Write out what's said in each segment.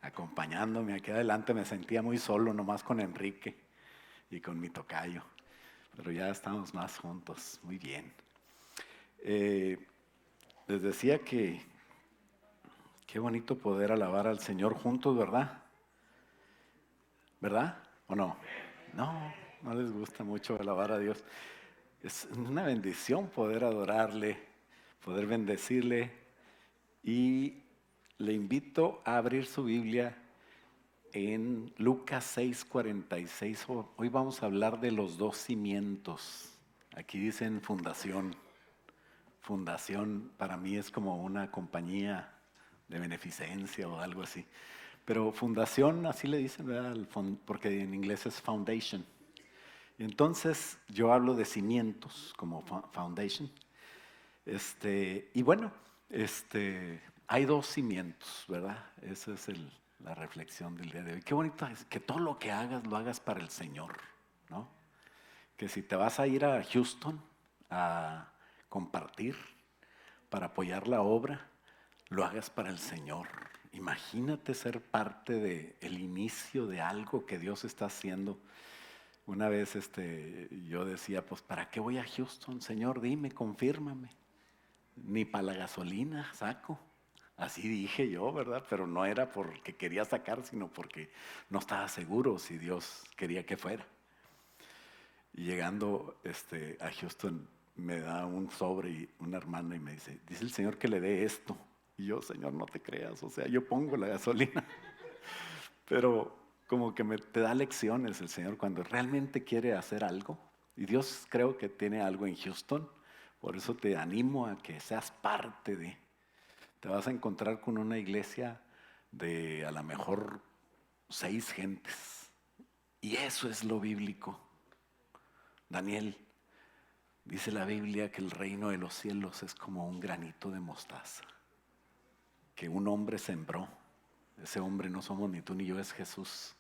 acompañándome aquí adelante. Me sentía muy solo, nomás con Enrique y con mi tocayo, pero ya estamos más juntos, muy bien. Les decía que qué bonito poder alabar al Señor juntos, ¿verdad? ¿Verdad? ¿O no? No, no les gusta mucho alabar a Dios. Es una bendición poder adorarle, poder bendecirle, y le invito a abrir su Biblia en Lucas 6:46. Hoy vamos a hablar de los dos cimientos. Aquí dicen fundación. Fundación para mí es como una compañía de beneficencia o algo así. Pero fundación, así le dicen, ¿verdad? Porque en inglés es foundation. Entonces yo hablo de cimientos como foundation. Y bueno, hay dos cimientos, ¿verdad? Esa es la reflexión del día de hoy. Qué bonito es que todo lo que hagas lo hagas para el Señor, ¿no? Que si te vas a ir a Houston a compartir, para apoyar la obra, lo hagas para el Señor. Imagínate ser parte del inicio de algo que Dios está haciendo. Una vez yo decía, pues ¿para qué voy a Houston, Señor? Dime, confírmame. Ni para la gasolina saco. Así dije yo, ¿verdad? Pero no era porque quería sacar, sino porque no estaba seguro si Dios quería que fuera. Y llegando a Houston, me da un sobre y una hermana y me dice el Señor que le dé esto. Y yo, Señor, no te creas, o sea, yo pongo la gasolina. Pero como que te da lecciones el Señor cuando realmente quiere hacer algo. Y Dios creo que tiene algo en Houston. Por eso te animo a que seas parte de. Te vas a encontrar con una iglesia de a lo mejor 6 gentes. Y eso es lo bíblico. Daniel, dice la Biblia que el reino de los cielos es como un granito de mostaza que un hombre sembró. Ese hombre no somos ni tú ni yo, es Jesús.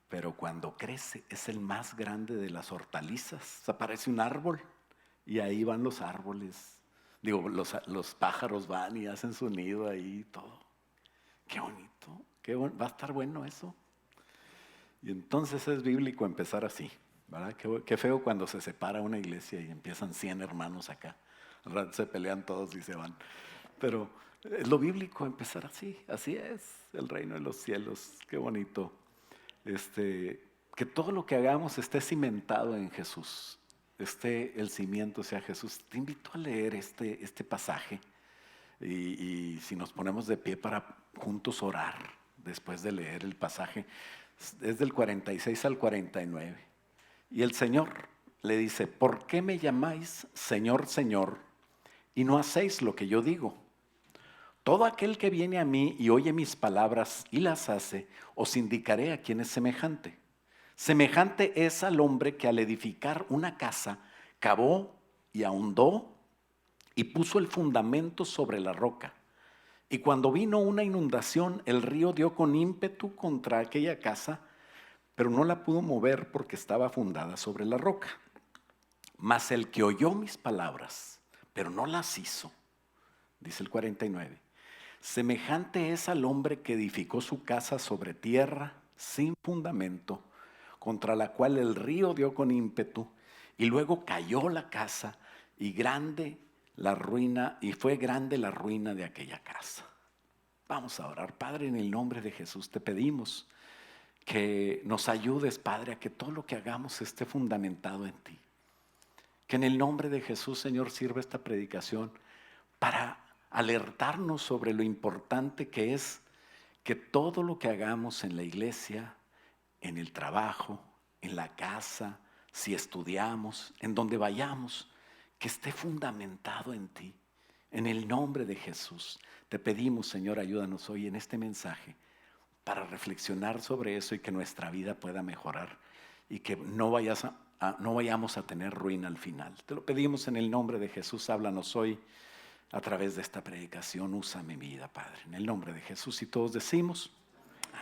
Pero cuando crece es el más grande de las hortalizas. O sea, parece un árbol y ahí van los árboles. Digo, los pájaros van y hacen su nido ahí y todo. Qué bonito, va a estar bueno eso. Y entonces es bíblico empezar así, ¿verdad? Qué feo cuando se separa una iglesia y empiezan 100 hermanos acá. Al rato se pelean todos y se van. Pero es lo bíblico empezar así es el reino de los cielos, qué bonito. Que todo lo que hagamos esté cimentado en Jesús, el cimiento sea Jesús. Te invito a leer este pasaje y si nos ponemos de pie para juntos orar después de leer el pasaje, es del 46 al 49. Y el Señor le dice, ¿por qué me llamáis Señor, Señor, y no hacéis lo que yo digo? Todo aquel que viene a mí y oye mis palabras y las hace, os indicaré a quién es semejante. Semejante es al hombre que al edificar una casa, cavó y ahondó y puso el fundamento sobre la roca. Y cuando vino una inundación, el río dio con ímpetu contra aquella casa, pero no la pudo mover porque estaba fundada sobre la roca. Mas el que oyó mis palabras, pero no las hizo, dice el 49, semejante es al hombre que edificó su casa sobre tierra sin fundamento, contra la cual el río dio con ímpetu, y luego cayó la casa, y fue grande la ruina de aquella casa. Vamos a orar. Padre, en el nombre de Jesús te pedimos que nos ayudes, Padre, a que todo lo que hagamos esté fundamentado en ti. Que en el nombre de Jesús, Señor, sirva esta predicación para alertarnos sobre lo importante que es que todo lo que hagamos en la iglesia, en el trabajo, en la casa, si estudiamos, en donde vayamos, que esté fundamentado en ti. En el nombre de Jesús, te pedimos, Señor, ayúdanos hoy en este mensaje para reflexionar sobre eso y que nuestra vida pueda mejorar y que no vayamos a tener ruina al final. Te lo pedimos en el nombre de Jesús, háblanos hoy a través de esta predicación, usa mi vida, Padre, en el nombre de Jesús. Y todos decimos,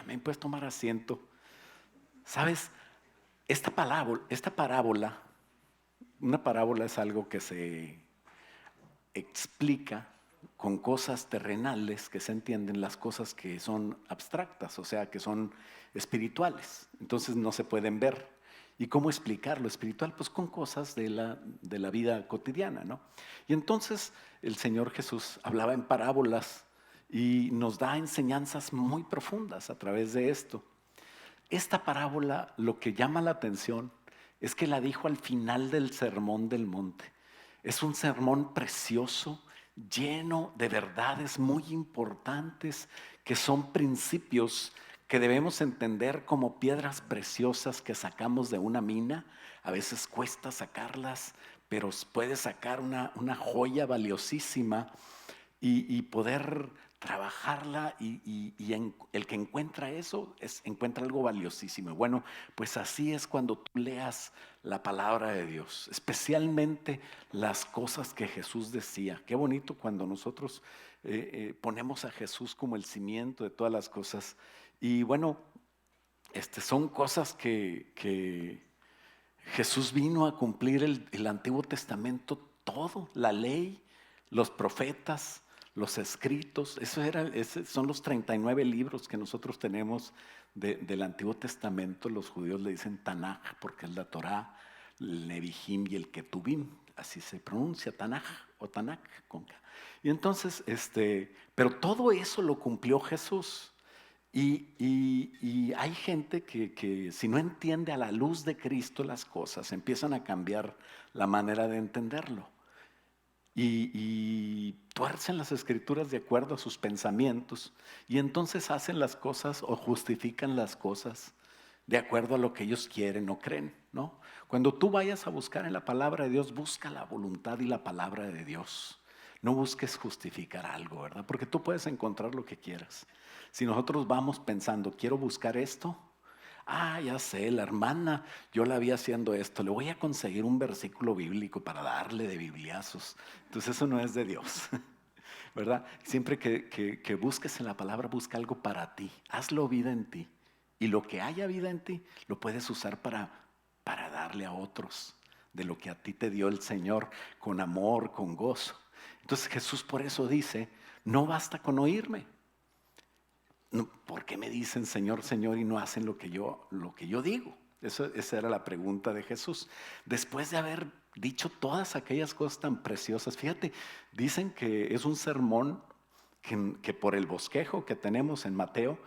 amén. Puedes tomar asiento. ¿Sabes? Esta parábola, una parábola es algo que se explica con cosas terrenales que se entienden, las cosas que son abstractas, o sea, que son espirituales. Entonces no se pueden ver. ¿Y cómo explicar lo espiritual? Pues con cosas de la vida cotidiana, ¿no? Y entonces el Señor Jesús hablaba en parábolas y nos da enseñanzas muy profundas a través de esto. Esta parábola, lo que llama la atención es que la dijo al final del Sermón del Monte. Es un sermón precioso, lleno de verdades muy importantes, que son principios que debemos entender como piedras preciosas que sacamos de una mina. A veces cuesta sacarlas, pero puedes sacar una joya valiosísima y poder trabajarla el que encuentra eso encuentra algo valiosísimo. Bueno, pues así es cuando tú leas la palabra de Dios, especialmente las cosas que Jesús decía. Qué bonito cuando nosotros ponemos a Jesús como el cimiento de todas las cosas. Y bueno, son cosas que Jesús vino a cumplir el Antiguo Testamento, todo, la ley, los profetas, los escritos. Son los 39 libros que nosotros tenemos del Antiguo Testamento. Los judíos le dicen Tanaj porque es la Torá, el Nebihim y el Ketubim. Así se pronuncia, Tanaj o Tanaj con K. Y entonces, pero todo eso lo cumplió Jesús. Y hay gente que si no entiende a la luz de Cristo las cosas, empiezan a cambiar la manera de entenderlo. Y tuercen las escrituras de acuerdo a sus pensamientos. Y entonces hacen las cosas o justifican las cosas de acuerdo a lo que ellos quieren o creen, ¿no? Cuando tú vayas a buscar en la palabra de Dios, busca la voluntad y la palabra de Dios. No busques justificar algo, ¿verdad? Porque tú puedes encontrar lo que quieras. Si nosotros vamos pensando, quiero buscar esto, ya sé, la hermana, yo la vi haciendo esto, le voy a conseguir un versículo bíblico para darle de bibliazos. Entonces eso no es de Dios, ¿verdad? Siempre que busques en la palabra, busca algo para ti, hazlo vida en ti. Y lo que haya vida en ti, lo puedes usar para darle a otros de lo que a ti te dio el Señor, con amor, con gozo. Entonces Jesús por eso dice, no basta con oírme. No, ¿por qué me dicen Señor, Señor y no hacen lo que yo digo? Esa era la pregunta de Jesús. Después de haber dicho todas aquellas cosas tan preciosas, fíjate, dicen que es un sermón que por el bosquejo que tenemos en Mateo,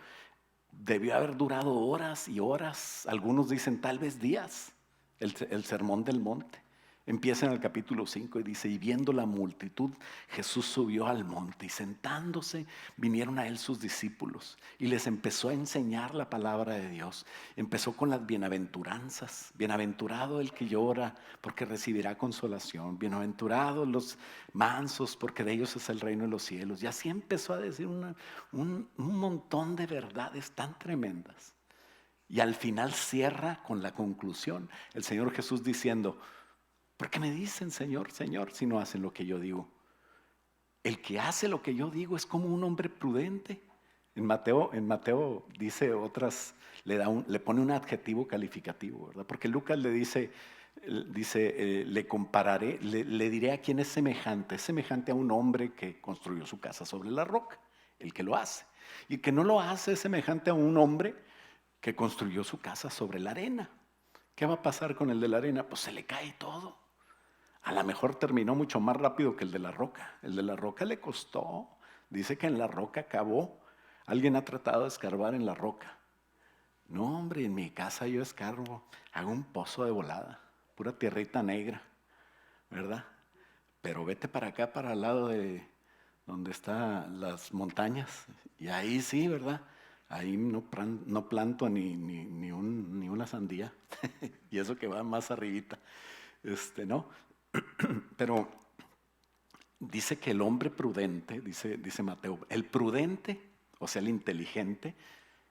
debió haber durado horas y horas, algunos dicen tal vez días, el sermón del monte. Empieza en el capítulo 5 y dice, y viendo la multitud, Jesús subió al monte y sentándose vinieron a él sus discípulos y les empezó a enseñar la palabra de Dios. Empezó con las bienaventuranzas. Bienaventurado el que llora porque recibirá consolación. Bienaventurados los mansos porque de ellos es el reino de los cielos. Y así empezó a decir un montón de verdades tan tremendas. Y al final cierra con la conclusión. El Señor Jesús diciendo, ¿por qué me dicen Señor, Señor, si no hacen lo que yo digo? El que hace lo que yo digo es como un hombre prudente. En Mateo dice le pone un adjetivo calificativo, ¿verdad? Porque Lucas le dice, le compararé, le diré a quién es semejante a un hombre que construyó su casa sobre la roca, el que lo hace. Y el que no lo hace es semejante a un hombre que construyó su casa sobre la arena. ¿Qué va a pasar con el de la arena? Pues se le cae todo. A lo mejor terminó mucho más rápido que el de la roca. El de la roca le costó. Dice que en la roca acabó. ¿Alguien ha tratado de escarbar en la roca? No, hombre, en mi casa yo escarbo. Hago un pozo de volada. Pura tierrita negra, ¿verdad? Pero vete para acá, para el lado de donde están las montañas. Y ahí sí, ¿verdad? Ahí no planto ni una sandía. Y eso que va más arribita. ¿No? Pero dice que el hombre prudente, dice Mateo, el prudente, o sea, el inteligente,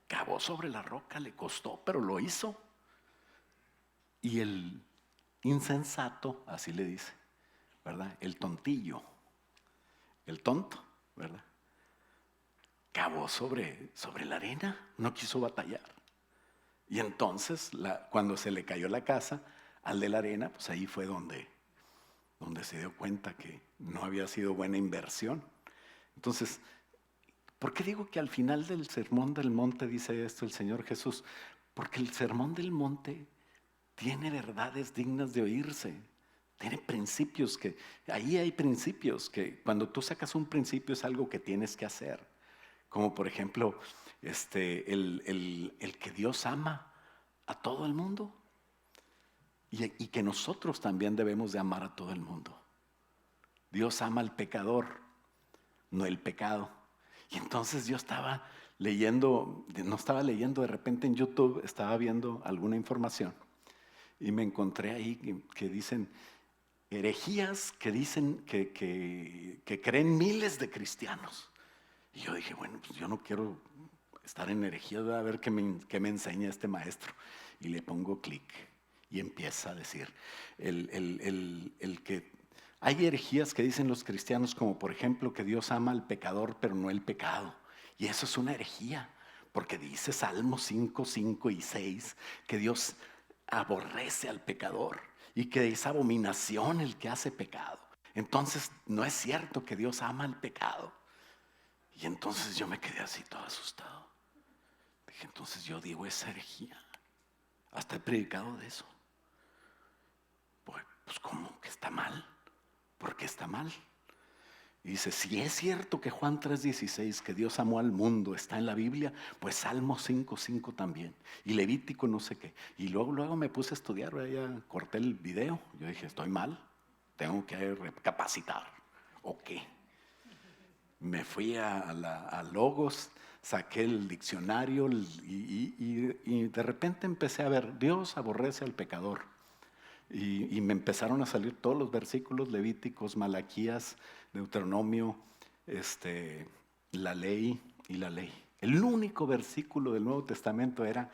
cavó sobre la roca, le costó, pero lo hizo. Y el insensato, así le dice, ¿verdad? El tontillo, el tonto, ¿verdad? Cavó sobre la arena, no quiso batallar. Y entonces, cuando se le cayó la casa al de la arena, pues ahí fue donde se dio cuenta que no había sido buena inversión. Entonces, ¿por qué digo que al final del Sermón del Monte dice esto el Señor Jesús? Porque el Sermón del Monte tiene verdades dignas de oírse. Tiene principios ahí hay principios que cuando tú sacas un principio es algo que tienes que hacer. Como por ejemplo, el que Dios ama a todo el mundo y que nosotros también debemos de amar a todo el mundo. Dios ama al pecador, no el pecado. Y entonces yo estaba leyendo, no estaba leyendo, de repente en YouTube estaba viendo alguna información y me encontré ahí que dicen herejías que dicen que creen miles de cristianos. Y yo dije, bueno, pues yo no quiero estar en herejía, a ver qué me enseña este maestro. Y le pongo clic y empieza a decir el que hay herejías que dicen los cristianos, como por ejemplo que Dios ama al pecador pero no el pecado. Y eso es una herejía, porque dice Salmos 5, 5 y 6 que Dios aborrece al pecador y que es abominación el que hace pecado. Entonces no es cierto que Dios ama al pecado. Y entonces yo me quedé así todo asustado. Dije, entonces yo digo esa herejía. Hasta he predicado de eso. Pues ¿cómo? ¿Que está mal? ¿Por qué está mal? Y dice, si es cierto que Juan 3:16, que Dios amó al mundo, está en la Biblia, pues Salmo 5:5 también. Y Levítico no sé qué. Y luego me puse a estudiar, ya corté el video. Yo dije, estoy mal, tengo que recapacitar. ¿O qué? Me fui a Logos, saqué el diccionario y de repente empecé a ver, Dios aborrece al pecador. Y me empezaron a salir todos los versículos levíticos, Malaquías, Deuteronomio, la ley y la ley. El único versículo del Nuevo Testamento era,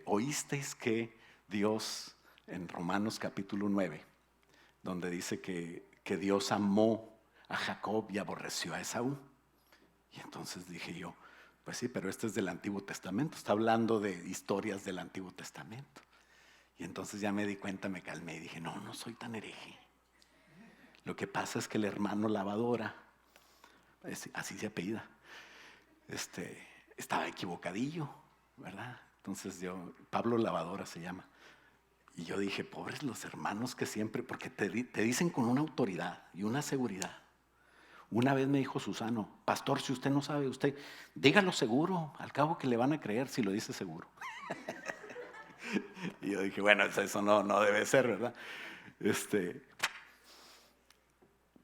oísteis que Dios, en Romanos capítulo 9, donde dice que Dios amó a Jacob y aborreció a Esaú. Y entonces dije yo, pues sí, pero este es del Antiguo Testamento, está hablando de historias del Antiguo Testamento. Y entonces ya me di cuenta, me calmé y dije, no soy tan hereje. Lo que pasa es que el hermano Lavadora, así se apellida, estaba equivocadillo, ¿verdad? Entonces Pablo Lavadora se llama. Y yo dije, pobres los hermanos que siempre, porque te dicen con una autoridad y una seguridad. Una vez me dijo Susano, pastor, si usted no sabe, usted dígalo seguro, al cabo que le van a creer si lo dice seguro. Y yo dije, bueno, eso no debe ser, ¿verdad?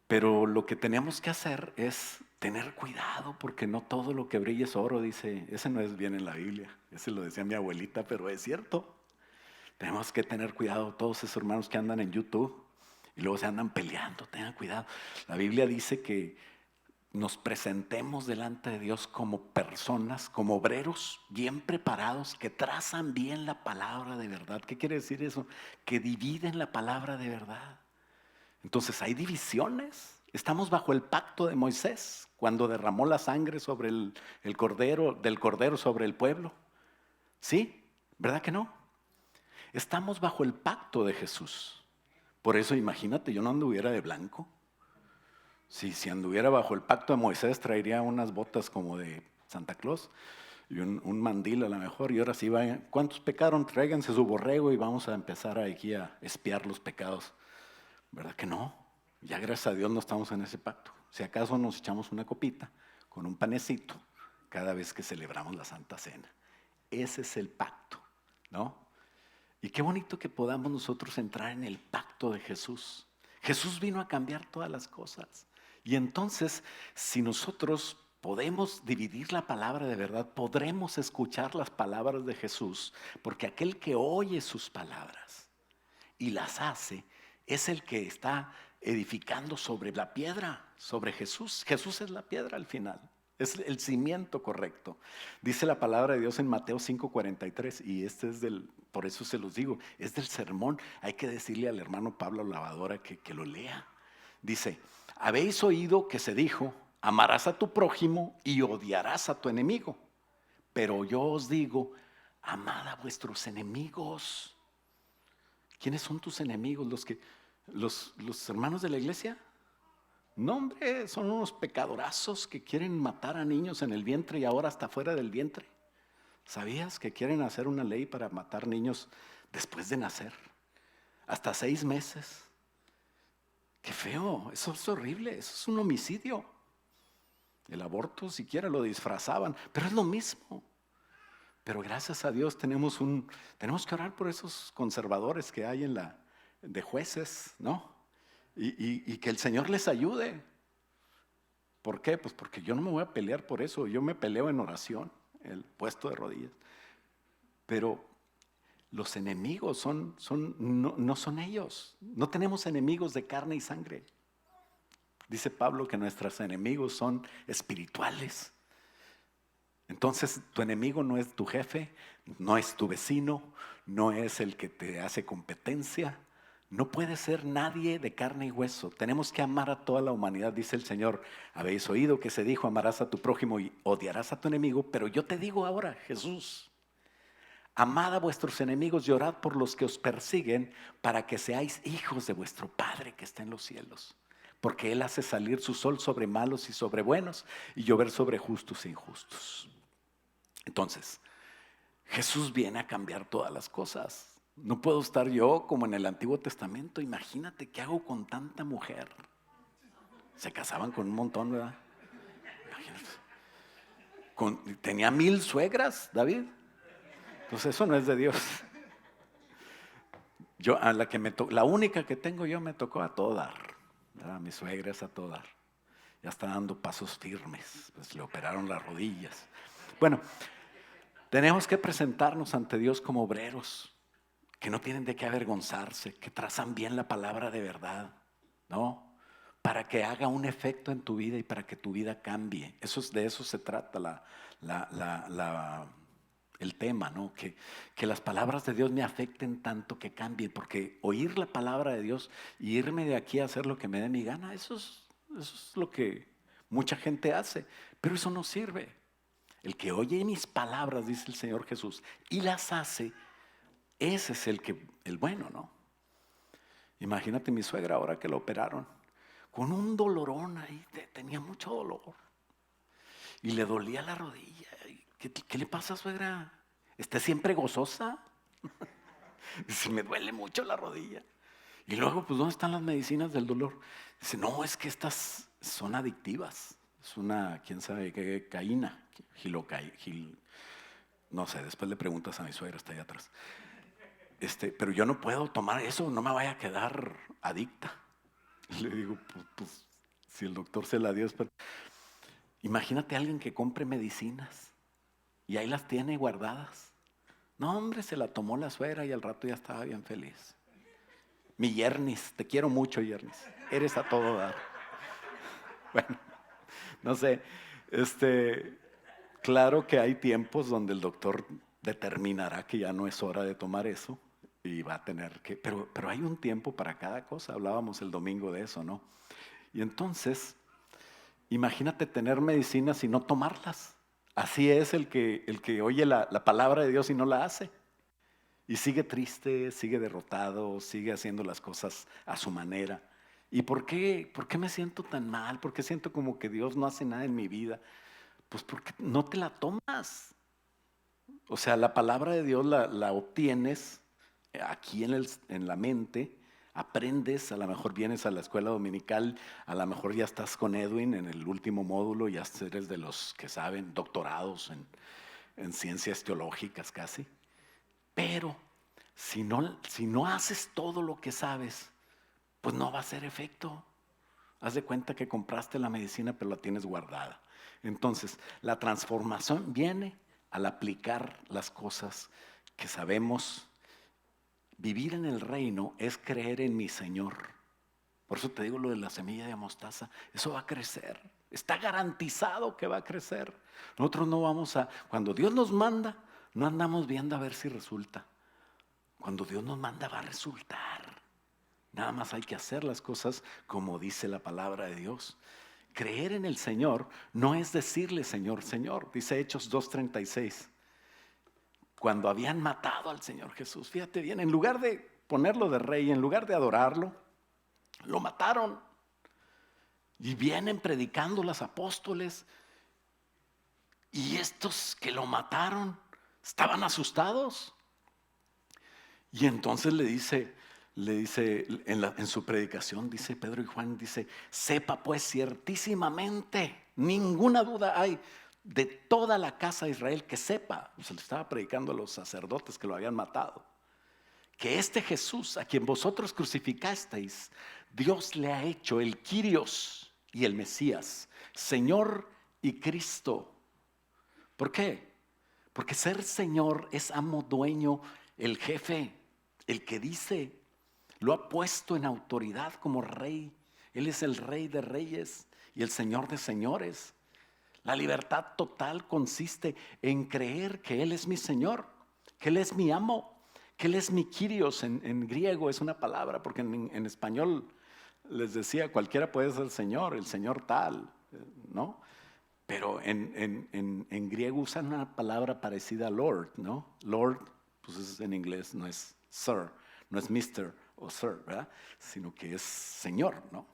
Pero lo que tenemos que hacer es tener cuidado, porque no todo lo que brilla es oro, dice. Ese no es bien en la Biblia, ese lo decía mi abuelita, pero es cierto. Tenemos que tener cuidado, todos esos hermanos que andan en YouTube y luego se andan peleando, tengan cuidado. La Biblia dice que nos presentemos delante de Dios como personas, como obreros bien preparados, que trazan bien la palabra de verdad. ¿Qué quiere decir eso? Que dividen la palabra de verdad. Entonces hay divisiones. Estamos bajo el pacto de Moisés, cuando derramó la sangre sobre el cordero, del cordero sobre el pueblo. ¿Sí? ¿Verdad que no? Estamos bajo el pacto de Jesús. Por eso imagínate, yo no anduviera de blanco. Si anduviera bajo el pacto de Moisés, traería unas botas como de Santa Claus y un mandil a lo mejor. Y ahora sí, ¿cuántos pecaron? Tráiganse su borrego y vamos a empezar aquí a espiar los pecados. ¿Verdad que no? Ya gracias a Dios no estamos en ese pacto. Si acaso nos echamos una copita con un panecito cada vez que celebramos la Santa Cena. Ese es el pacto, ¿no? Y qué bonito que podamos nosotros entrar en el pacto de Jesús. Jesús vino a cambiar todas las cosas. Y entonces, si nosotros podemos dividir la palabra de verdad, podremos escuchar las palabras de Jesús, porque aquel que oye sus palabras y las hace, es el que está edificando sobre la piedra, sobre Jesús. Jesús es la piedra al final. Es el cimiento correcto. Dice la palabra de Dios en Mateo 5:43, y por eso se los digo, es del sermón. Hay que decirle al hermano Pablo Lavadora que lo lea. Dice, habéis oído que se dijo, amarás a tu prójimo y odiarás a tu enemigo. Pero yo os digo, amad a vuestros enemigos. ¿Quiénes son tus enemigos? ¿Los hermanos de la iglesia? No, hombre, son unos pecadorazos que quieren matar a niños en el vientre y ahora hasta fuera del vientre. ¿Sabías que quieren hacer una ley para matar niños después de nacer? Hasta 6 meses. Qué feo, eso es horrible, eso es un homicidio. El aborto siquiera lo disfrazaban, pero es lo mismo. Pero gracias a Dios tenemos que orar por esos conservadores que hay de jueces, ¿no? Y que el Señor les ayude. ¿Por qué? Pues porque yo no me voy a pelear por eso, yo me peleo en oración, el puesto de rodillas. Pero los enemigos no son ellos. No tenemos enemigos de carne y sangre. Dice Pablo que nuestros enemigos son espirituales. Entonces tu enemigo no es tu jefe, no es tu vecino, no es el que te hace competencia. No puede ser nadie de carne y hueso. Tenemos que amar a toda la humanidad, dice el Señor. Habéis oído que se dijo, amarás a tu prójimo y odiarás a tu enemigo. Pero yo te digo ahora, Jesús, amad a vuestros enemigos y orad por los que os persiguen para que seáis hijos de vuestro Padre que está en los cielos. Porque Él hace salir su sol sobre malos y sobre buenos y llover sobre justos e injustos. Entonces, Jesús viene a cambiar todas las cosas. No puedo estar yo como en el Antiguo Testamento. Imagínate qué hago con tanta mujer. Se casaban con un montón, ¿verdad? Imagínate. Tenía 1000 suegras, David. Entonces eso no es de Dios. Yo a la única que tengo yo me tocó a todo dar. ¿Verdad? Mi suegra es a todo dar. Ya está dando pasos firmes. Pues le operaron las rodillas. Bueno, tenemos que presentarnos ante Dios como obreros, que no tienen de qué avergonzarse, que trazan bien la palabra de verdad, ¿no? Para que haga un efecto en tu vida y para que tu vida cambie. De eso se trata el tema, ¿no? Que las palabras de Dios me afecten tanto que cambien, porque oír la palabra de Dios y irme de aquí a hacer lo que me dé mi gana, eso es lo que mucha gente hace, pero eso no sirve. El que oye mis palabras, dice el Señor Jesús, y las hace, ese es el bueno, ¿no? Imagínate mi suegra ahora que la operaron, con un dolorón ahí, tenía mucho dolor. Y le dolía la rodilla. ¿Qué le pasa, suegra? ¿Está siempre gozosa? Dice, me duele mucho la rodilla. Y luego, pues, ¿dónde están las medicinas del dolor? Dice, no, es que estas son adictivas. Es una, quién sabe qué, caína, no sé, después le preguntas a mi suegra, está allá atrás. Pero yo no puedo tomar eso, no me vaya a quedar adicta. Y le digo, pues si el doctor se la dio, imagínate a alguien que compre medicinas y ahí las tiene guardadas. No, hombre, se la tomó la suegra y al rato ya estaba bien feliz. Mi Yernis, te quiero mucho, Yernis. Eres a todo dar. Bueno, no sé, claro que hay tiempos donde el doctor determinará que ya no es hora de tomar eso y va a tener que, pero hay un tiempo para cada cosa, hablábamos el domingo de eso, ¿no? Y entonces, imagínate tener medicinas y no tomarlas. Así es el que oye la palabra de Dios y no la hace. Y sigue triste, sigue derrotado, sigue haciendo las cosas a su manera. ¿Y por qué me siento tan mal? ¿Por qué siento como que Dios no hace nada en mi vida? Pues porque no te la tomas. O sea, la palabra de Dios la obtienes aquí en la mente, aprendes, a lo mejor vienes a la escuela dominical, a lo mejor ya estás con Edwin en el último módulo, ya eres de los que saben, doctorados en ciencias teológicas casi. Pero si no haces todo lo que sabes, pues no va a hacer efecto. Haz de cuenta que compraste la medicina pero la tienes guardada. Entonces, la transformación viene al aplicar las cosas que sabemos. Vivir en el reino es creer en mi Señor. Por eso te digo lo de la semilla de mostaza. Eso va a crecer. Está garantizado que va a crecer. Nosotros no cuando Dios nos manda, no andamos viendo a ver si resulta. Cuando Dios nos manda va a resultar. Nada más hay que hacer las cosas como dice la palabra de Dios. Creer en el Señor no es decirle Señor, Señor. Dice Hechos 2:36. Cuando habían matado al Señor Jesús, fíjate bien, en lugar de ponerlo de rey, en lugar de adorarlo, lo mataron. Y vienen predicando los apóstoles. Y estos que lo mataron estaban asustados. Y entonces le dice en su predicación, dice Pedro y Juan, dice, sepa pues ciertísimamente, ninguna duda hay de toda la casa de Israel que sepa, se le estaba predicando a los sacerdotes que lo habían matado, que este Jesús a quien vosotros crucificasteis, Dios le ha hecho el Kyrios y el Mesías, Señor y Cristo. ¿Por qué? Porque ser Señor es amo, dueño, el jefe, el que dice, lo ha puesto en autoridad como rey. Él es el Rey de reyes y el Señor de señores. La libertad total consiste en creer que Él es mi Señor, que Él es mi amo, que Él es mi Kyrios. En griego es una palabra, porque en español les decía, cualquiera puede ser Señor, el Señor tal, ¿no? Pero en griego usan una palabra parecida a Lord, ¿no? Lord, pues es en inglés, no es Sir, no es Mister o Sir, ¿verdad? Sino que es Señor, ¿no?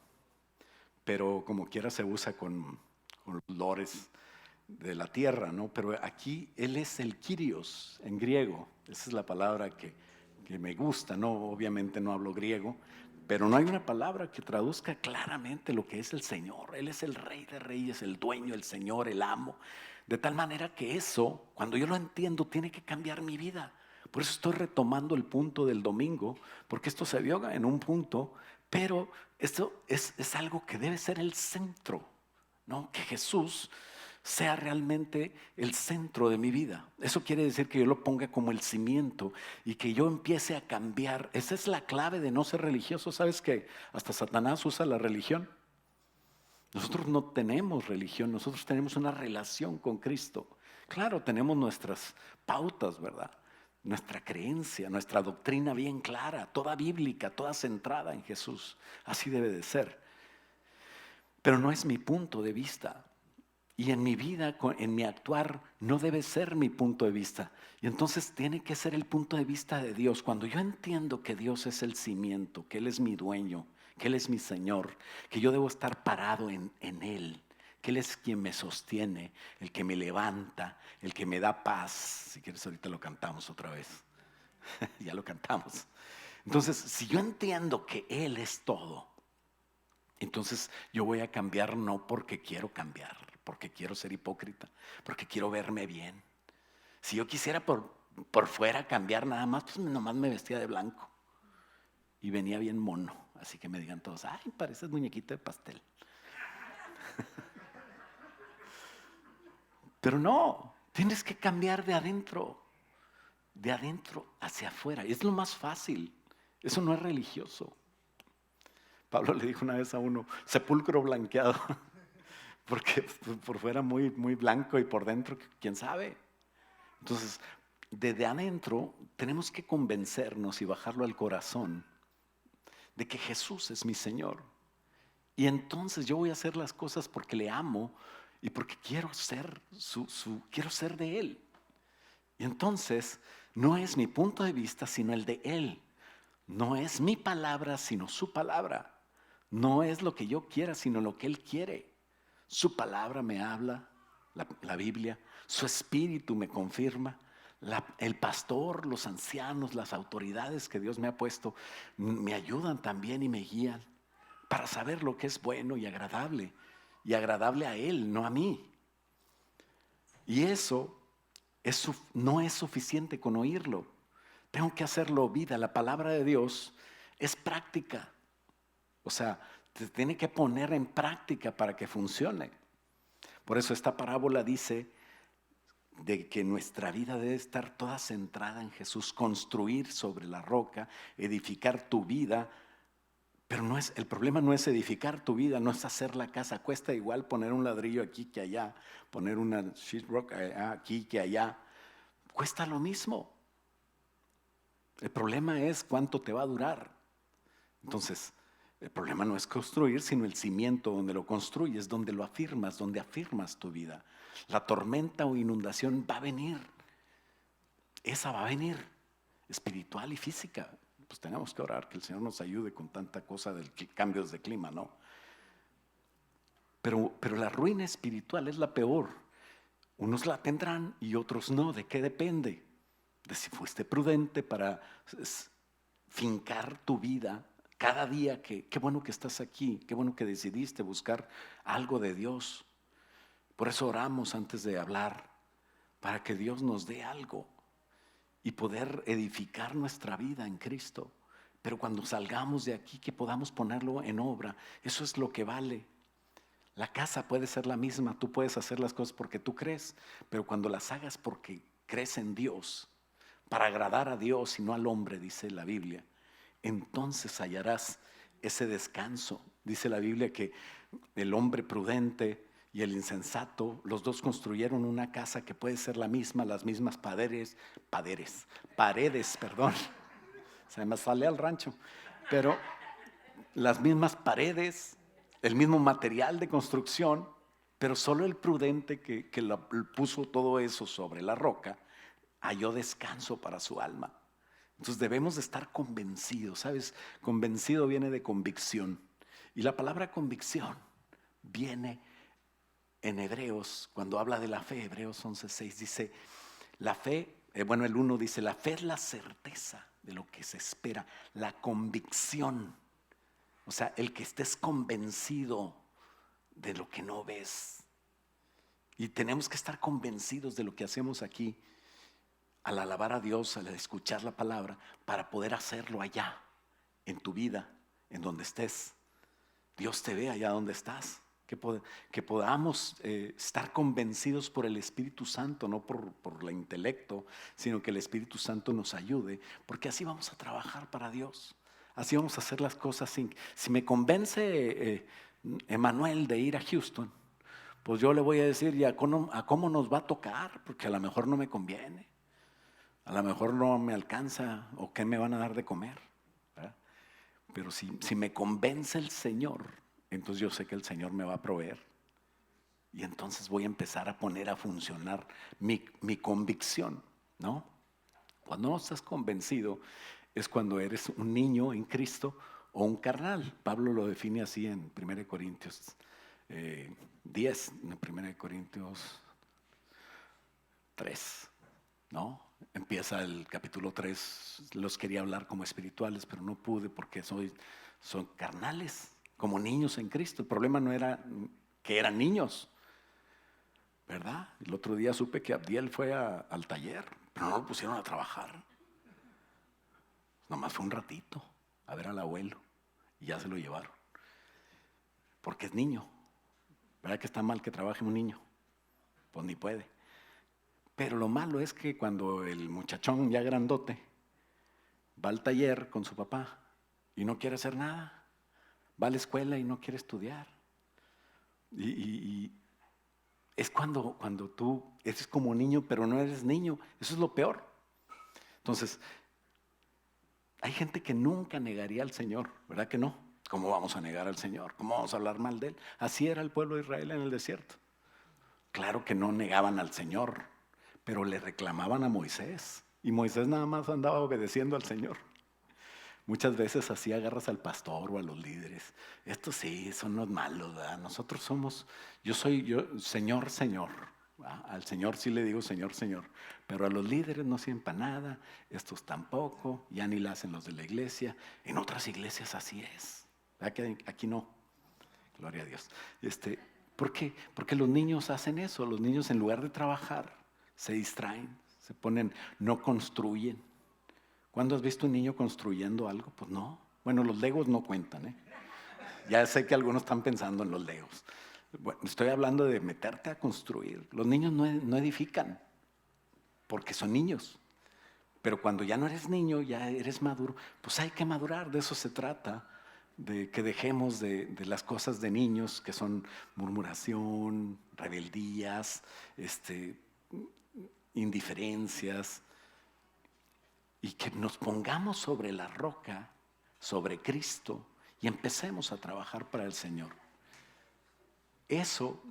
Pero como quiera se usa con los lores de la tierra, ¿no? Pero aquí Él es el Kyrios en griego. Esa es la palabra que me gusta, ¿no? Obviamente no hablo griego, pero no hay una palabra que traduzca claramente lo que es el Señor. Él es el Rey de reyes, el dueño, el Señor, el amo. De tal manera que eso, cuando yo lo entiendo, tiene que cambiar mi vida. Por eso estoy retomando el punto del domingo, porque esto se vio en un punto, pero esto es algo que debe ser el centro, ¿no? Que Jesús sea realmente el centro de mi vida. Eso quiere decir que yo lo ponga como el cimiento y que yo empiece a cambiar. Esa es la clave de no ser religioso. ¿Sabes que hasta Satanás usa la religión? Nosotros no tenemos religión, nosotros tenemos una relación con Cristo. Claro, tenemos nuestras pautas, ¿verdad? Nuestra creencia, nuestra doctrina bien clara, toda bíblica, toda centrada en Jesús. Así debe de ser. Pero no es mi punto de vista. Y en mi vida, en mi actuar, no debe ser mi punto de vista. Y entonces tiene que ser el punto de vista de Dios. Cuando yo entiendo que Dios es el cimiento, que Él es mi dueño, que Él es mi Señor, que yo debo estar parado en Él, que Él es quien me sostiene, el que me levanta, el que me da paz. Si quieres ahorita lo cantamos otra vez. Ya lo cantamos. Entonces, si yo entiendo que Él es todo, entonces yo voy a cambiar no porque quiero cambiar, porque quiero ser hipócrita, porque quiero verme bien. Si yo quisiera por fuera cambiar nada más, pues nomás me vestía de blanco y venía bien mono. Así que me digan todos, ay, pareces muñequito de pastel. Pero no, tienes que cambiar de adentro hacia afuera. Es lo más fácil. Eso no es religioso. Pablo le dijo una vez a uno, sepulcro blanqueado, porque por fuera muy, muy blanco y por dentro, quién sabe. Entonces, desde adentro tenemos que convencernos y bajarlo al corazón de que Jesús es mi Señor. Y entonces yo voy a hacer las cosas porque le amo y porque quiero ser quiero ser de Él. Y entonces no es mi punto de vista, sino el de Él. No es mi palabra, sino su palabra. No es lo que yo quiera, sino lo que Él quiere. Su palabra me habla, la Biblia. Su espíritu me confirma. El pastor, los ancianos, las autoridades que Dios me ha puesto, me ayudan también y me guían para saber lo que es bueno y agradable a Él, no a mí. Y eso no es suficiente con oírlo. Tengo que hacerlo vida. La palabra de Dios es práctica. O sea, se tiene que poner en práctica para que funcione. Por eso esta parábola dice de que nuestra vida debe estar toda centrada en Jesús, construir sobre la roca, edificar tu vida. Pero el problema no es edificar tu vida, no es hacer la casa. Cuesta igual poner un ladrillo aquí que allá, poner una sheetrock aquí que allá. Cuesta lo mismo. El problema es cuánto te va a durar. Entonces, el problema no es construir, sino el cimiento donde lo construyes, donde lo afirmas, donde afirmas tu vida. La tormenta o inundación va a venir. Esa va a venir, espiritual y física. Pues tenemos que orar que el Señor nos ayude con tanta cosa de cambios de clima, ¿no? Pero la ruina espiritual es la peor. Unos la tendrán y otros no. ¿De qué depende? De si fuiste prudente para fincar tu vida cada día. Qué bueno que estás aquí, qué bueno que decidiste buscar algo de Dios. Por eso oramos antes de hablar, para que Dios nos dé algo y poder edificar nuestra vida en Cristo. Pero cuando salgamos de aquí, que podamos ponerlo en obra. Eso es lo que vale. La casa puede ser la misma, tú puedes hacer las cosas porque tú crees, pero cuando las hagas porque crees en Dios, para agradar a Dios y no al hombre, dice la Biblia, entonces hallarás ese descanso. Dice la Biblia que el hombre prudente y el insensato, los dos construyeron una casa que puede ser la misma, las mismas paredes, perdón. Se me sale al rancho, pero las mismas paredes, el mismo material de construcción, pero solo el prudente que puso todo eso sobre la roca, halló descanso para su alma. Entonces debemos de estar convencidos, ¿sabes? Convencido viene de convicción. Y la palabra convicción viene en Hebreos, cuando habla de la fe, Hebreos 11:6 dice, la fe, el 1 dice, la fe es la certeza de lo que se espera, la convicción. O sea, el que estés convencido de lo que no ves. Y tenemos que estar convencidos de lo que hacemos aquí, al alabar a Dios, al escuchar la palabra, para poder hacerlo allá, en tu vida, en donde estés. Dios te ve allá donde estás. Que podamos estar convencidos por el Espíritu Santo, no por el intelecto, sino que el Espíritu Santo nos ayude, porque así vamos a trabajar para Dios. Así vamos a hacer las cosas. Si me convence Emanuel de ir a Houston, pues yo le voy a decir ya a cómo nos va a tocar, porque a lo mejor no me conviene, a lo mejor no me alcanza, o qué me van a dar de comer, ¿verdad? Pero si me convence el Señor, entonces yo sé que el Señor me va a proveer. Y entonces voy a empezar a poner a funcionar mi convicción, ¿no? Cuando no estás convencido es cuando eres un niño en Cristo o un carnal. Pablo lo define así en 1 Corintios 10, en 1 Corintios 3, ¿no? Empieza el capítulo 3, los quería hablar como espirituales, pero no pude porque son carnales, como niños en Cristo. El problema no era que eran niños, ¿verdad? El otro día supe que Abdiel fue al taller, pero no lo pusieron a trabajar. Nomás fue un ratito a ver al abuelo y ya se lo llevaron. Porque es niño. ¿Verdad que está mal que trabaje un niño? Pues ni puede. Pero lo malo es que cuando el muchachón ya grandote va al taller con su papá y no quiere hacer nada, va a la escuela y no quiere estudiar. Y es cuando tú eres como niño, pero no eres niño. Eso es lo peor. Entonces, hay gente que nunca negaría al Señor, ¿verdad que no? ¿Cómo vamos a negar al Señor? ¿Cómo vamos a hablar mal de Él? Así era el pueblo de Israel en el desierto. Claro que no negaban al Señor, pero le reclamaban a Moisés. Y Moisés nada más andaba obedeciendo al Señor. Muchas veces así agarras al pastor o a los líderes. Estos sí, son los malos, ¿verdad? Nosotros somos, yo, Señor, Señor. ¿Verdad? Al Señor sí le digo Señor, Señor. Pero a los líderes no sirven para nada, estos tampoco, ya ni la hacen los de la iglesia. En otras iglesias así es. ¿Verdad que aquí no? Gloria a Dios. ¿Por qué? Porque los niños hacen eso. Los niños en lugar de trabajar se distraen, se ponen, no construyen. ¿Cuándo has visto un niño construyendo algo? Pues no. Bueno, los legos no cuentan, ¿eh? Ya sé que algunos están pensando en los legos. Bueno, estoy hablando de meterte a construir. Los niños no edifican porque son niños. Pero cuando ya no eres niño, ya eres maduro, pues hay que madurar. De eso se trata, de que dejemos de las cosas de niños, que son murmuración, rebeldías, indiferencias, y que nos pongamos sobre la roca, sobre Cristo, y empecemos a trabajar para el Señor. Eso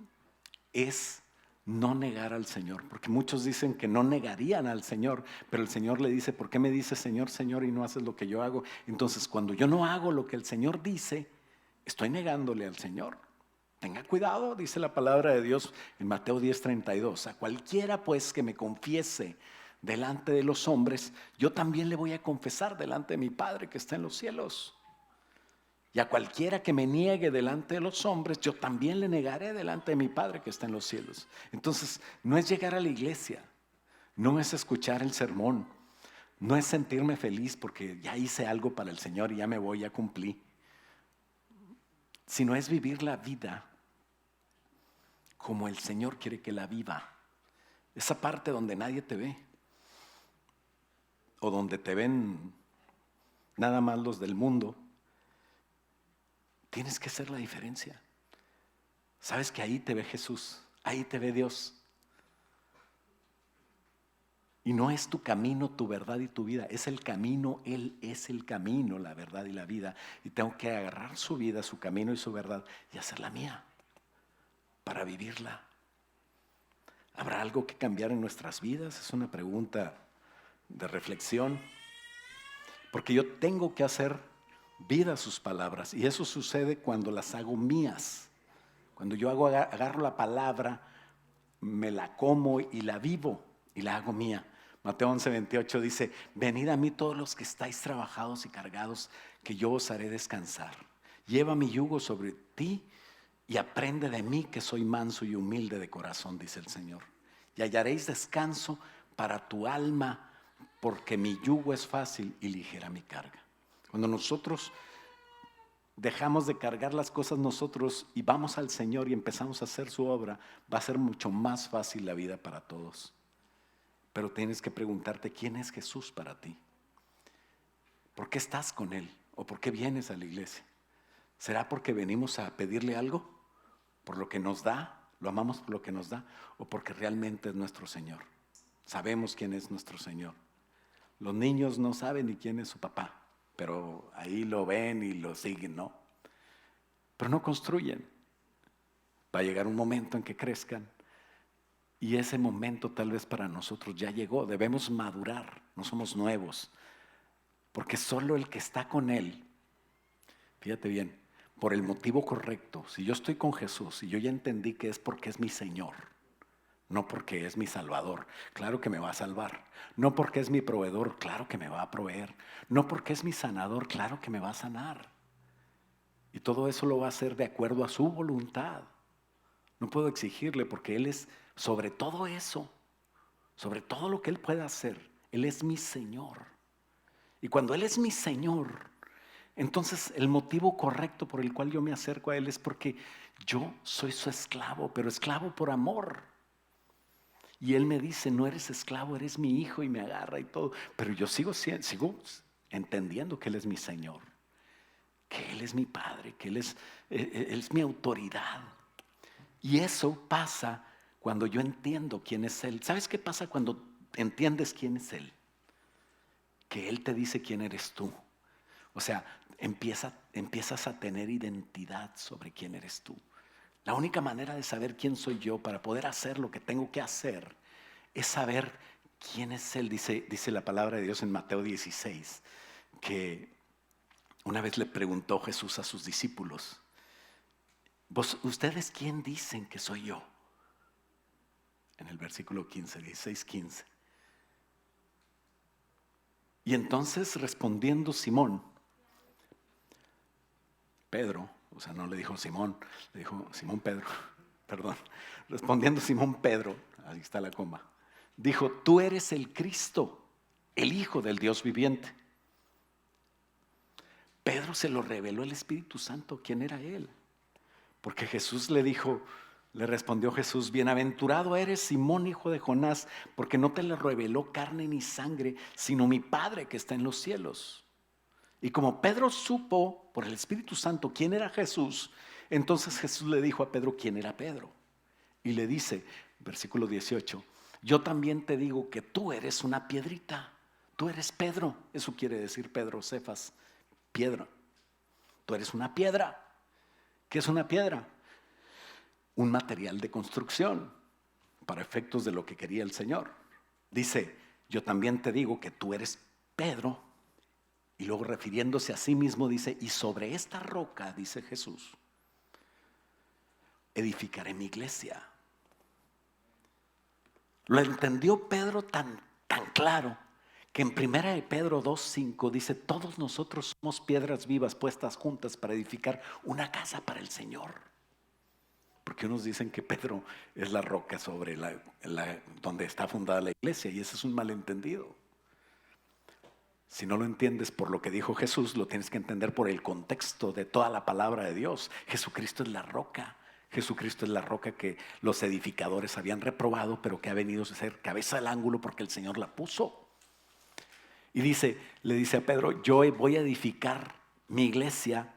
es no negar al Señor, porque muchos dicen que no negarían al Señor, pero el Señor le dice, ¿por qué me dices Señor, Señor y no haces lo que yo hago? Entonces, cuando yo no hago lo que el Señor dice, estoy negándole al Señor. Tenga cuidado, dice la palabra de Dios en Mateo 10:32. A cualquiera pues que me confiese delante de los hombres, yo también le voy a confesar delante de mi Padre que está en los cielos. Y a cualquiera que me niegue delante de los hombres, yo también le negaré delante de mi Padre que está en los cielos. Entonces, no es llegar a la iglesia, no es escuchar el sermón, no es sentirme feliz porque ya hice algo para el Señor y ya me voy, ya cumplí, sino es vivir la vida como el Señor quiere que la viva. Esa parte donde nadie te ve o donde te ven nada más los del mundo. Tienes que hacer la diferencia. Sabes que ahí te ve Jesús, ahí te ve Dios. Y no es tu camino, tu verdad y tu vida, es el camino, Él es el camino, la verdad y la vida. Y tengo que agarrar su vida, su camino y su verdad y hacerla mía para vivirla. ¿Habrá algo que cambiar en nuestras vidas? Es una pregunta de reflexión. Porque yo tengo que hacer vida a sus palabras. Y eso sucede cuando las hago mías. Cuando yo agarro la palabra, me la como y la vivo y la hago mía. Mateo 11:28 dice: venid a mí todos los que estáis trabajados y cargados, que yo os haré descansar. Lleva mi yugo sobre ti y aprende de mí, que soy manso y humilde de corazón, dice el Señor. Y hallaréis descanso para tu alma, porque mi yugo es fácil y ligera mi carga. Cuando nosotros dejamos de cargar las cosas nosotros y vamos al Señor y empezamos a hacer su obra, va a ser mucho más fácil la vida para todos. Pero tienes que preguntarte: ¿quién es Jesús para ti? ¿Por qué estás con Él? ¿O por qué vienes a la iglesia? ¿Será porque venimos a pedirle algo? ¿Por lo que nos da? ¿Lo amamos por lo que nos da? ¿O porque realmente es nuestro Señor? Sabemos quién es nuestro Señor. Los niños no saben ni quién es su papá, pero ahí lo ven y lo siguen, ¿no? Pero no construyen. Va a llegar un momento en que crezcan y ese momento tal vez para nosotros ya llegó. Debemos madurar, no somos nuevos, porque solo el que está con Él, fíjate bien, por el motivo correcto. Si yo estoy con Jesús y yo ya entendí que es porque es mi Señor, no porque es mi Salvador, claro que me va a salvar. No porque es mi proveedor, claro que me va a proveer. No porque es mi sanador, claro que me va a sanar. Y todo eso lo va a hacer de acuerdo a su voluntad. No puedo exigirle, porque Él es sobre todo eso, sobre todo lo que Él pueda hacer. Él es mi Señor. Y cuando Él es mi Señor, entonces el motivo correcto por el cual yo me acerco a Él es porque yo soy su esclavo, pero esclavo por amor. Y Él me dice: no eres esclavo, eres mi hijo, y me agarra y todo. Pero yo sigo entendiendo que Él es mi Señor, que Él es mi Padre, que Él es mi autoridad. Y eso pasa cuando yo entiendo quién es Él. ¿Sabes qué pasa cuando entiendes quién es Él? Que Él te dice quién eres tú. O sea, empiezas a tener identidad sobre quién eres tú. La única manera de saber quién soy yo para poder hacer lo que tengo que hacer es saber quién es Él. Dice la palabra de Dios en Mateo 16, que una vez le preguntó Jesús a sus discípulos: ¿ustedes quién dicen que soy yo? En el versículo 15, 16, 15. Y entonces, respondiendo Simón, Pedro, o sea, no le dijo Simón, le dijo Simón Pedro, perdón. Respondiendo Simón Pedro, ahí está la coma, dijo: tú eres el Cristo, el Hijo del Dios viviente. Pedro se lo reveló el Espíritu Santo quién era él. Porque Jesús le respondió Jesús: bienaventurado eres, Simón, hijo de Jonás, porque no te lo reveló carne ni sangre, sino mi Padre que está en los cielos. Y como Pedro supo por el Espíritu Santo quién era Jesús, entonces Jesús le dijo a Pedro quién era Pedro. Y le dice, versículo 18: yo también te digo que tú eres una piedrita. Tú eres Pedro. Eso quiere decir Pedro, Cefas, piedra. Tú eres una piedra. ¿Qué es una piedra? Un material de construcción para efectos de lo que quería el Señor. Dice: yo también te digo que tú eres Pedro. Y luego, refiriéndose a sí mismo, dice: y sobre esta roca, dice Jesús, edificaré mi iglesia. Lo entendió Pedro tan claro que en 1 Pedro 2:5 dice: todos nosotros somos piedras vivas puestas juntas para edificar una casa para el Señor. Porque unos dicen que Pedro es la roca sobre donde está fundada la iglesia, y ese es un malentendido. Si no lo entiendes por lo que dijo Jesús, lo tienes que entender por el contexto de toda la palabra de Dios. Jesucristo es la roca. Jesucristo es la roca que los edificadores habían reprobado, pero que ha venido a ser cabeza del ángulo porque el Señor la puso. Y le dice a Pedro: yo voy a edificar mi iglesia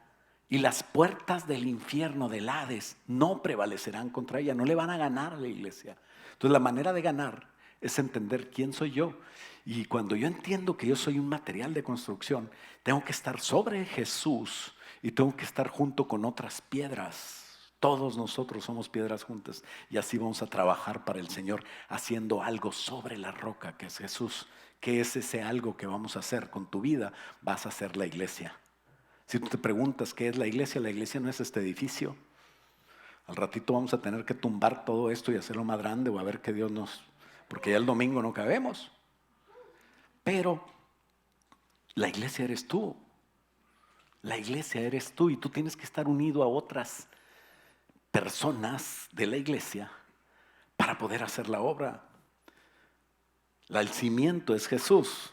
y las puertas del infierno, del Hades, no prevalecerán contra ella, no le van a ganar a la iglesia. Entonces la manera de ganar es entender quién soy yo. Y cuando yo entiendo que yo soy un material de construcción, tengo que estar sobre Jesús y tengo que estar junto con otras piedras. Todos nosotros somos piedras juntas y así vamos a trabajar para el Señor, haciendo algo sobre la roca que es Jesús. ¿Qué es ese algo que vamos a hacer con tu vida? Vas a hacer la iglesia. Si tú te preguntas qué es la iglesia no es este edificio. Al ratito vamos a tener que tumbar todo esto y hacerlo más grande, o a ver qué Dios nos... porque ya el domingo no cabemos. Pero la iglesia eres tú. La iglesia eres tú, y tú tienes que estar unido a otras personas de la iglesia para poder hacer la obra. El cimiento es Jesús.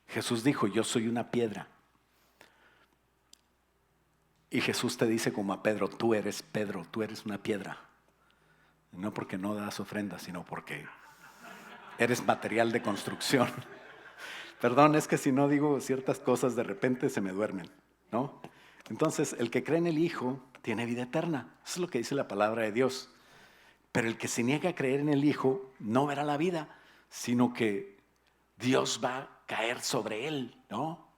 Jesús dijo: yo soy una piedra. Y Jesús te dice como a Pedro: tú eres Pedro, tú eres una piedra. No porque no das ofrendas, sino porque eres material de construcción. Perdón, es que si no digo ciertas cosas de repente se me duermen, ¿no? Entonces, el que cree en el Hijo tiene vida eterna. Eso es lo que dice la palabra de Dios. Pero el que se niega a creer en el Hijo no verá la vida, sino que Dios va a caer sobre él, ¿no?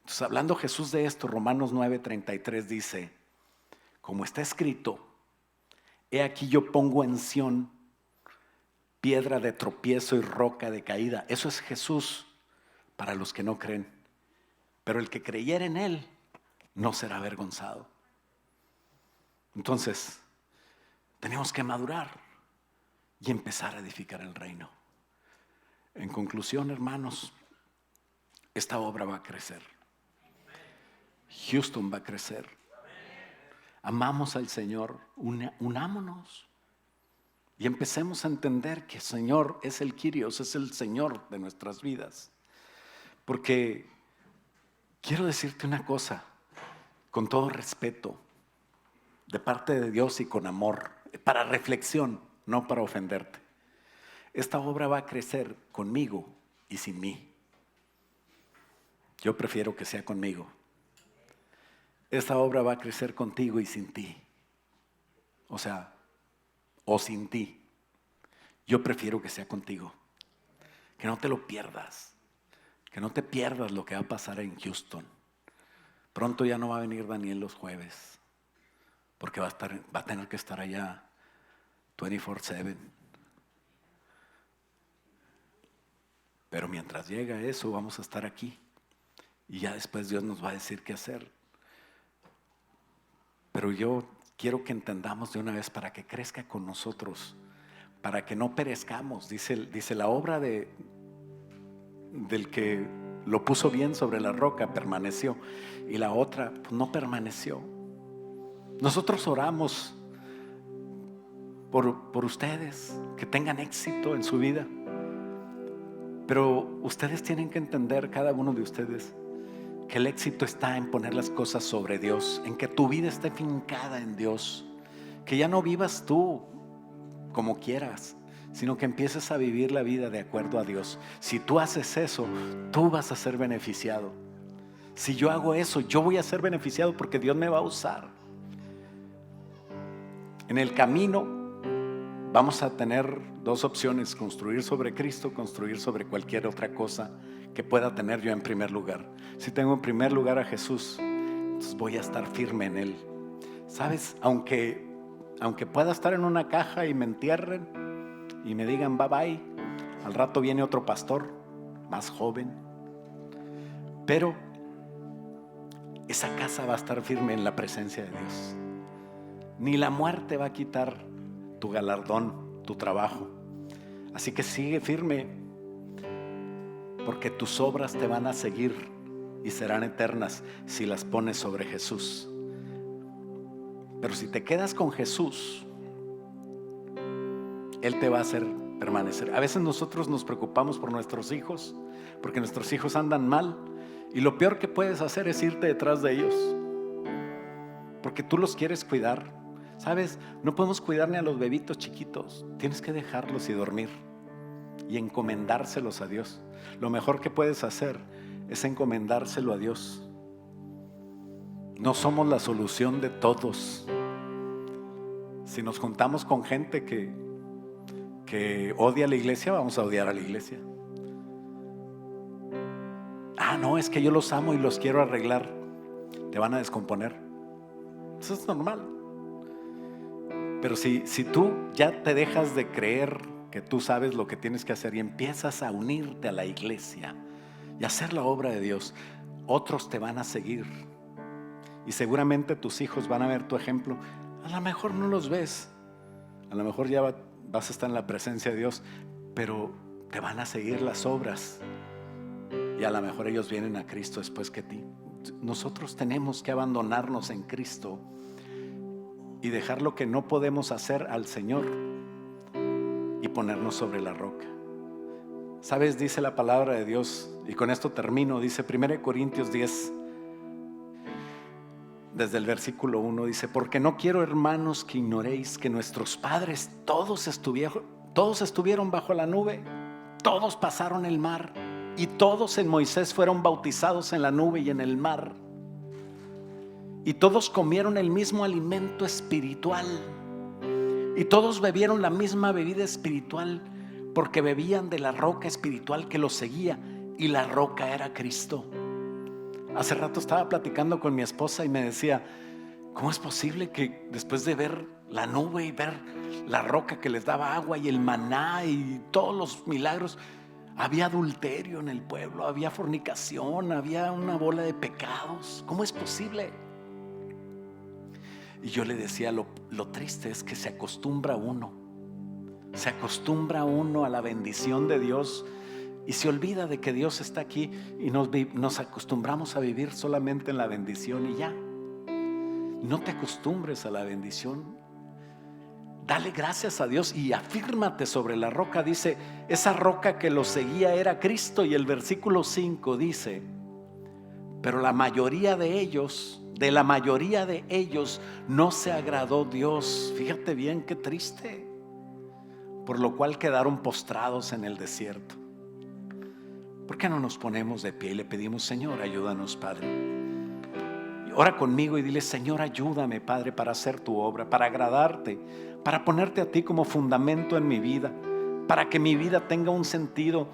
Entonces, hablando Jesús de esto, Romanos 9:33 dice: como está escrito, he aquí yo pongo en Sión piedra de tropiezo y roca de caída. Eso es Jesús para los que no creen. Pero el que creyere en Él no será avergonzado. Entonces, tenemos que madurar y empezar a edificar el reino. En conclusión, hermanos, esta obra va a crecer. Houston va a crecer. Amamos al Señor, unámonos y empecemos a entender que el Señor es el Kyrios, es el Señor de nuestras vidas. Porque quiero decirte una cosa, con todo respeto, de parte de Dios y con amor, para reflexión, no para ofenderte. Esta obra va a crecer conmigo y sin mí. Yo prefiero que sea conmigo. Esta obra va a crecer contigo y sin ti. O sea, o sin ti. Yo prefiero que sea contigo. Que no te lo pierdas. Que no te pierdas lo que va a pasar en Houston. Pronto ya no va a venir Daniel los jueves, porque va a tener que estar allá 24/7. Pero mientras llega eso, vamos a estar aquí. Y ya después Dios nos va a decir qué hacer. Pero yo quiero que entendamos de una vez, para que crezca con nosotros, para que no perezcamos. Dice la obra del que lo puso bien sobre la roca, permaneció, y la otra pues, no permaneció. Nosotros oramos por ustedes, que tengan éxito en su vida, pero ustedes tienen que entender, cada uno de ustedes, que el éxito está en poner las cosas sobre Dios, en que tu vida esté fincada en Dios, que ya no vivas tú como quieras, sino que empieces a vivir la vida de acuerdo a Dios. Si tú haces eso, tú vas a ser beneficiado. Si yo hago eso, yo voy a ser beneficiado porque Dios me va a usar. En el camino vamos a tener dos opciones: construir sobre Cristo, construir sobre cualquier otra cosa que pueda tener yo en primer lugar. Si tengo en primer lugar a Jesús, entonces voy a estar firme en Él. ¿Sabes? Aunque pueda estar en una caja y me entierren y me digan bye bye, al rato viene otro pastor más joven, pero esa casa va a estar firme en la presencia de Dios. ni la muerte va a quitar tu galardón, tu trabajo. Así que sigue firme, porque tus obras te van a seguir y serán eternas si las pones sobre Jesús. Pero si te quedas con Jesús, Él te va a hacer permanecer. A veces nosotros nos preocupamos por nuestros hijos, porque nuestros hijos andan mal, y lo peor que puedes hacer es irte detrás de ellos, porque tú los quieres cuidar. ¿Sabes? No podemos cuidar ni a los bebitos chiquitos. Tienes que dejarlos y dormir y encomendárselos a Dios. Lo mejor que puedes hacer es encomendárselo a Dios. No somos la solución de todos. Si nos juntamos con gente que odia a la iglesia, vamos a odiar a la iglesia. No, es que yo los amo y los quiero arreglar. Te van a descomponer. Eso es normal. Pero si tú ya te dejas de creer que tú sabes lo que tienes que hacer y empiezas a unirte a la iglesia y hacer la obra de Dios, otros te van a seguir. Y seguramente tus hijos van a ver tu ejemplo. A lo mejor no los ves, a lo mejor ya vas a estar en la presencia de Dios, pero te van a seguir las obras. Y a lo mejor ellos vienen a Cristo después que ti. Nosotros tenemos que abandonarnos en Cristo y dejar lo que no podemos hacer al Señor y ponernos sobre la roca. ¿Sabes? Dice la palabra de Dios, y con esto termino, dice 1 Corintios 10, desde el versículo 1, dice: porque no quiero, hermanos, que ignoréis que nuestros padres todos estuvieron bajo la nube, todos pasaron el mar, y todos en Moisés fueron bautizados en la nube y en el mar, y todos comieron el mismo alimento espiritual, y todos bebieron la misma bebida espiritual, porque bebían de la roca espiritual que los seguía, y la roca era Cristo. Hace rato estaba platicando con mi esposa y me decía: ¿cómo es posible que después de ver la nube y ver la roca que les daba agua y el maná y todos los milagros, había adulterio en el pueblo, había fornicación, había una bola de pecados? ¿Cómo es posible? Y yo le decía, lo triste es que se acostumbra uno a la bendición de Dios y se olvida de que Dios está aquí, y nos acostumbramos a vivir solamente en la bendición y ya. No te acostumbres a la bendición. Dale gracias a Dios y afírmate sobre la roca. Dice, esa roca que los seguía era Cristo, y el versículo 5 dice: pero de la mayoría de ellos no se agradó Dios. Fíjate bien, qué triste. Por lo cual quedaron postrados en el desierto. ¿Por qué no nos ponemos de pie y le pedimos: Señor, ayúdanos, Padre? Ora conmigo y dile: Señor, ayúdame, Padre, para hacer tu obra, para agradarte, para ponerte a ti como fundamento en mi vida, para que mi vida tenga un sentido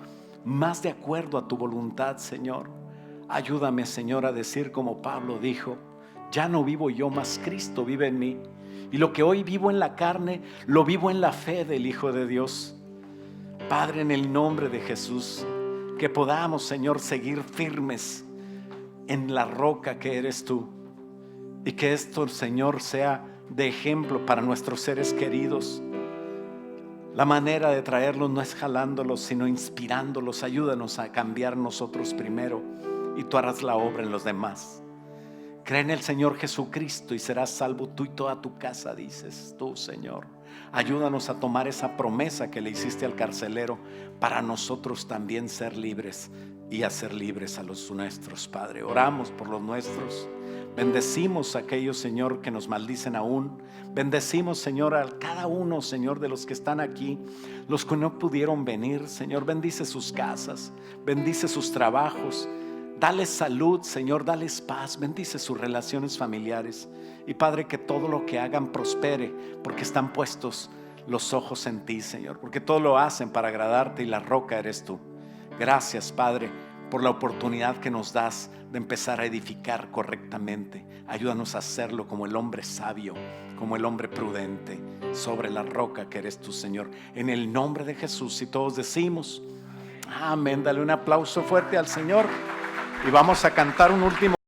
más de acuerdo a tu voluntad, Señor. Ayúdame, Señor, a decir como Pablo dijo: ya no vivo yo, mas Cristo vive en mí. Y lo que hoy vivo en la carne, lo vivo en la fe del Hijo de Dios. Padre, en el nombre de Jesús, que podamos, Señor, seguir firmes en la roca que eres tú, y que esto, Señor, sea de ejemplo para nuestros seres queridos. La manera de traerlos no es jalándolos, sino inspirándolos. Ayúdanos a cambiar nosotros primero, y tú harás la obra en los demás. Cree en el Señor Jesucristo y serás salvo tú y toda tu casa, dices tú, Señor. Ayúdanos a tomar esa promesa que le hiciste al carcelero, para nosotros también ser libres y hacer libres a los nuestros, Padre. Oramos por los nuestros. Bendecimos a aquellos, Señor, que nos maldicen aún. Bendecimos, Señor, a cada uno, Señor, de los que están aquí, los que no pudieron venir. Señor, bendice sus casas, bendice sus trabajos. Dales salud, Señor, dales paz, bendice sus relaciones familiares. Y Padre, que todo lo que hagan prospere, porque están puestos los ojos en ti, Señor, porque todo lo hacen para agradarte, y la roca eres tú. Gracias, Padre, por la oportunidad que nos das de empezar a edificar correctamente. Ayúdanos a hacerlo como el hombre sabio, como el hombre prudente, sobre la roca que eres tú, Señor. En el nombre de Jesús, y todos decimos amén. Dale un aplauso fuerte al Señor. Y vamos a cantar un último